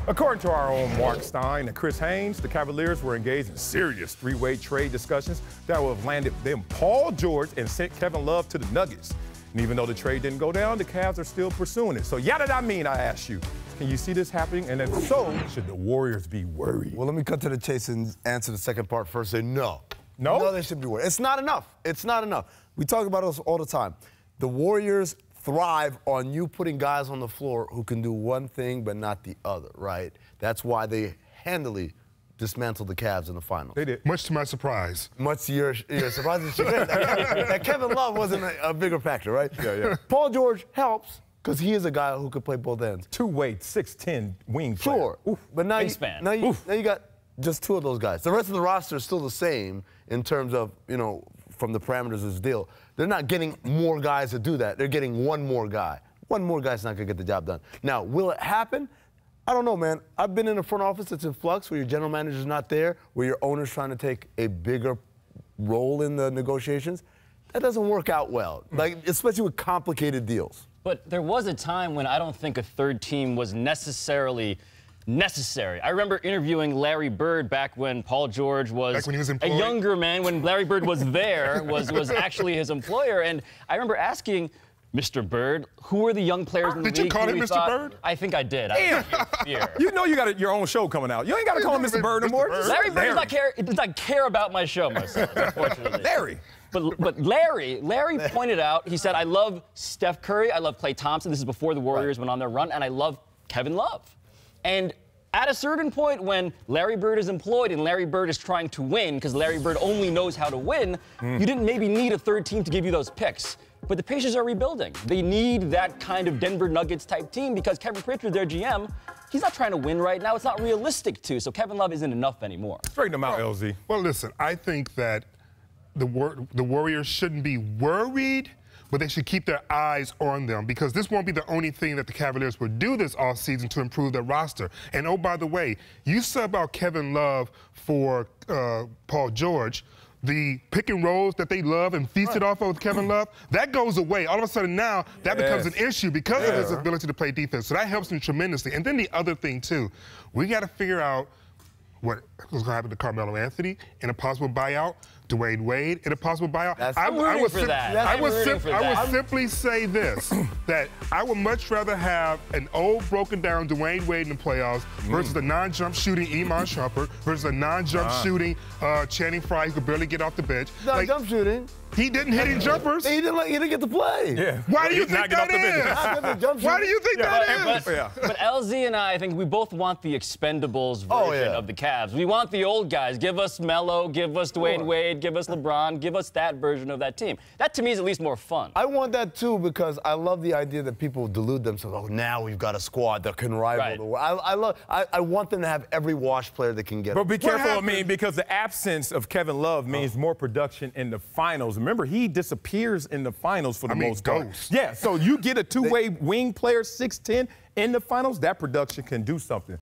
According to our own Mark Stein and Chris Haynes, the Cavaliers were engaged in serious three-way trade discussions that would have landed them Paul George and sent Kevin Love to the Nuggets. And even though the trade didn't go down, the Cavs are still pursuing it. So yeah, did I mean, I ask you, can you see this happening? And if so, should the Warriors be worried? Well, let me cut to the chase and answer the second part first. Say no. No? No, they should be worried. It's not enough. It's not enough. We talk about this all the time. The Warriors thrive on you putting guys on the floor who can do one thing but not the other, right? That's why they handily dismantled the Cavs in the finals. They did. Much to my surprise. Much to your surprise. That Kevin Love wasn't a bigger factor, right? Yeah. Paul George helps because he is a guy who could play both ends. Two-way, 6'10" wing player. Sure. Oof. But now you got just two of those guys. The rest of the roster is still the same in terms of, from the parameters of this deal. They're not getting more guys to do that. They're getting one more guy. One more guy's not going to get the job done. Now, will it happen? I don't know, man. I've been in a front office that's in flux, where your general manager's not there, where your owner's trying to take a bigger role in the negotiations. That doesn't work out well, especially with complicated deals. But there was a time when I don't think a third team was necessarily necessary. I remember interviewing Larry Bird back when Paul George was, a younger man, when Larry Bird was there, was actually his employer. And I remember asking Mr. Bird, who were the young players in the league? Did you call him Mr. Bird? I think I did. Damn. You know you got your own show coming out. You ain't got to call him Mr. Bird no more. Larry Bird does not care about my show, myself, unfortunately. Larry. But Larry pointed out, he said, I love Steph Curry, I love Klay Thompson. This is before the Warriors went on their run, and I love Kevin Love. And at a certain point, when Larry Bird is employed and Larry Bird is trying to win, because Larry Bird only knows how to win, you didn't maybe need a third team to give you those picks. But the Pacers are rebuilding. They need that kind of Denver Nuggets type team because Kevin Pritchard, their GM, he's not trying to win right now. It's not realistic to. So Kevin Love isn't enough anymore. Straighten them out, LZ. Well, listen, I think that the Warriors shouldn't be worried, but they should keep their eyes on them because this won't be the only thing that the Cavaliers will do this offseason to improve their roster. And, oh, by the way, you sub out Kevin Love for Paul George. The pick and rolls that they love and feasted off of with Kevin Love, that goes away. All of a sudden now, that becomes an issue because of his ability to play defense. So that helps him tremendously. And then the other thing, too, we got to figure out what's going to happen to Carmelo Anthony in a possible buyout, Dwayne Wade in a possible buyout. I would simply say this, that I would much rather have an old, broken-down Dwayne Wade in the playoffs versus a non-jump shooting Iman Shumpert versus a non-jump shooting Channing Frye who could barely get off the bench. Jump shooting. He didn't hit any jumpers. He didn't get to play. Yeah. Why do you think that is? Why do you think that is? But LZ and I think we both want the expendables version of the Cavs. We want the old guys. Give us Melo, give us Dwayne Wade, give us LeBron, give us that version of that team. That, to me, is at least more fun. I want that, too, because I love the idea that people delude themselves. Oh, now we've got a squad that can rival the world. I want them to have every wash player that can get But be careful, because the absence of Kevin Love means more production in the finals. Remember, he disappears in the finals for the most part. Yeah, so you get a two-way wing player, 6'10", in the finals, that production can do something.